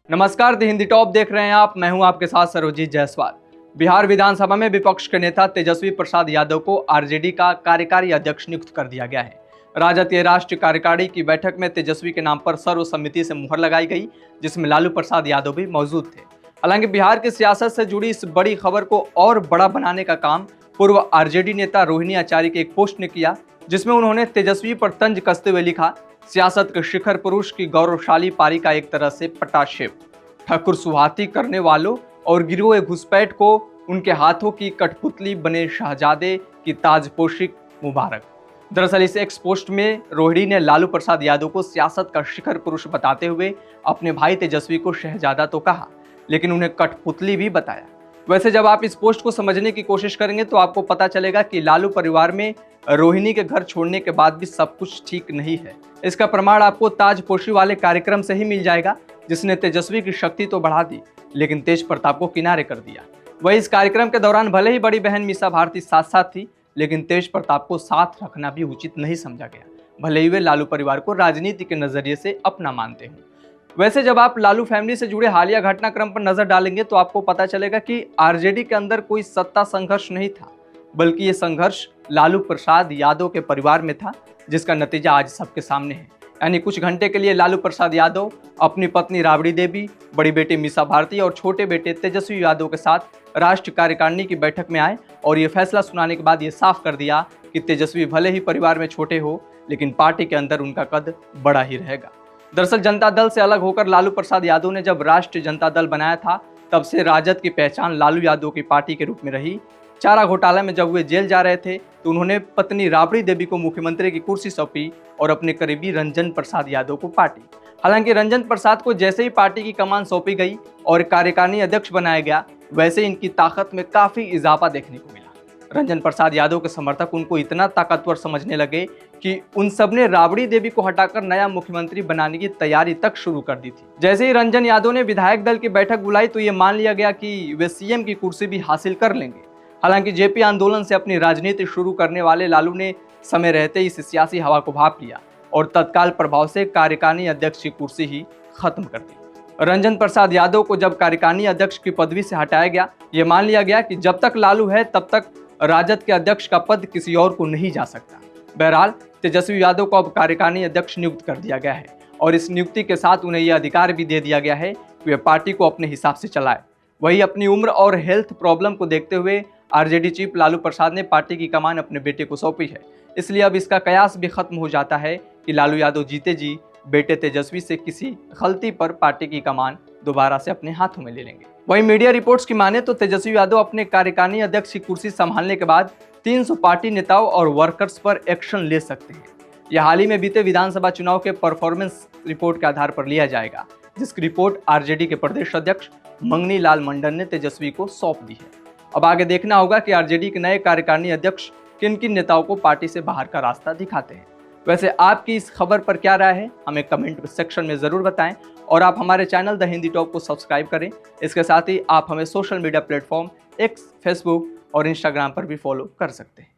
नमस्कार, the Hindi top देख रहे हैं आप। मैं हूं आपके साथ सर्वजीत जायसवाल। बिहार विधानसभा में विपक्ष के नेता तेजस्वी प्रसाद यादव को आरजेडी का कार्यकारी अध्यक्ष नियुक्त कर दिया गया है। राजद के राष्ट्रीय कार्यकारिणी की बैठक में तेजस्वी के नाम पर सर्वसम्मति से मुहर लगाई गई, जिसमें लालू प्रसाद यादव भी मौजूद थे। हालांकि बिहार की सियासत से जुड़ी इस बड़ी खबर को और बड़ा बनाने का काम पूर्व आरजेडी नेता रोहिणी आचार्य के एक पोस्ट ने किया, जिसमें उन्होंने तेजस्वी पर तंज कसते हुए लिखा, सियासत के शिखर पुरुष की गौरवशाली पारी का एक तरह से पटाक्षेप। ठाकुर सुहाती करने वालों और गिरोह घुसपैठ को उनके हाथों की कठपुतली बने शहजादे की ताजपोशी मुबारक। दरअसल इस एक्स पोस्ट में रोहिणी ने लालू प्रसाद यादव को सियासत का शिखर पुरुष बताते हुए अपने भाई तेजस्वी को शहजादा तो कहा, लेकिन उन्हें कठपुतली भी बताया। वैसे जब आप इस पोस्ट को समझने की कोशिश करेंगे तो आपको पता चलेगा कि लालू परिवार में रोहिणी के घर छोड़ने के बाद भी सब कुछ ठीक नहीं है। इसका प्रमाण आपको ताजपोशी वाले कार्यक्रम से ही मिल जाएगा, जिसने तेजस्वी की शक्ति तो बढ़ा दी, लेकिन तेज प्रताप को किनारे कर दिया। वही इस कार्यक्रम के दौरान भले ही बड़ी बहन मीसा भारती साथ साथ थी, लेकिन तेज प्रताप को साथ रखना भी उचित नहीं समझा गया, भले ही वे लालू परिवार को राजनीति के नजरिए से अपना मानते हैं। वैसे जब आप लालू फैमिली से जुड़े हालिया घटनाक्रम पर नजर डालेंगे तो आपको पता चलेगा कि आरजेडी के अंदर कोई सत्ता संघर्ष नहीं था, बल्कि ये संघर्ष लालू प्रसाद यादव के परिवार में था, जिसका नतीजा आज सबके सामने है। यानी कुछ घंटे के लिए लालू प्रसाद यादव अपनी पत्नी राबड़ी देवी, बड़ी बेटी मीसा भारती और छोटे बेटे तेजस्वी यादव के साथ राष्ट्रीय कार्यकारिणी की बैठक में आए और ये फैसला सुनाने के बाद ये साफ कर दिया कि तेजस्वी भले ही परिवार में छोटे हो, लेकिन पार्टी के अंदर उनका कद बड़ा ही रहेगा। दरअसल जनता दल से अलग होकर लालू प्रसाद यादव ने जब राष्ट्रीय जनता दल बनाया था, तब से राजद की पहचान लालू यादव की पार्टी के रूप में रही। चारा घोटाला में जब वे जेल जा रहे थे तो उन्होंने पत्नी राबड़ी देवी को मुख्यमंत्री की कुर्सी सौंपी और अपने करीबी रंजन प्रसाद यादव को पार्टी। हालांकि रंजन प्रसाद को जैसे ही पार्टी की कमान सौंपी गई और कार्यकारिणी अध्यक्ष बनाया गया, वैसे इनकी ताकत में काफी इजाफा देखने को मिला। रंजन प्रसाद यादव के समर्थक उनको इतना ताकतवर समझने लगे कि उन सब ने राबड़ी देवी को हटाकर नया मुख्यमंत्री बनाने की तैयारी तक शुरू कर दी थी। जैसे ही रंजन यादव ने विधायक दल की बैठक बुलाई तो ये मान लिया गया कि वे सीएम की कुर्सी भी हासिल कर लेंगे। हालांकि जेपी आंदोलन से अपनी राजनीति शुरू करने वाले लालू ने समय रहते इस सियासी हवा को भांप लिया और तत्काल प्रभाव से कार्यकारिणी अध्यक्ष की कुर्सी ही खत्म कर दी। रंजन प्रसाद यादव को जब कार्यकारिणी अध्यक्ष की पदवी से हटाया गया, ये मान लिया गया कि जब तक लालू है तब तक राजद के अध्यक्ष का पद किसी और को नहीं जा सकता। बहरहाल तेजस्वी यादव को अब कार्यकारिणी अध्यक्ष नियुक्त कर दिया गया है और इस नियुक्ति के साथ उन्हें यह अधिकार भी दे दिया गया है कि वे पार्टी को अपने हिसाब से चलाए। वही अपनी उम्र और हेल्थ प्रॉब्लम को देखते हुए आरजेडी चीफ लालू प्रसाद ने पार्टी की कमान अपने बेटे को सौंपी है। इसलिए अब इसका कयास भी खत्म हो जाता है कि लालू यादव जीते जी बेटे तेजस्वी से किसी गलती पर पार्टी की कमान दोबारा से अपने हाथों में ले लेंगे। वहीं मीडिया रिपोर्ट्स की माने तो तेजस्वी यादव अपने कार्यकारिणी अध्यक्ष की कुर्सी संभालने के बाद 300 पार्टी नेताओं और वर्कर्स पर एक्शन ले सकते हैं। यह हाल ही में बीते विधानसभा चुनाव के परफॉर्मेंस रिपोर्ट के आधार पर लिया जाएगा, जिसकी रिपोर्ट आरजेडी के प्रदेश अध्यक्ष मंगनी लाल मंडल ने तेजस्वी को सौंप दी है। अब आगे देखना होगा कि आरजेडी के नए कार्यकारिणी अध्यक्ष किन किन नेताओं को पार्टी से बाहर का रास्ता दिखाते हैं। वैसे आपकी इस खबर पर क्या राय है, हमें कमेंट सेक्शन में ज़रूर बताएं और आप हमारे चैनल द हिंदी टॉप को सब्सक्राइब करें। इसके साथ ही आप हमें social media platform x, Facebook और इंस्टाग्राम पर भी फॉलो कर सकते हैं।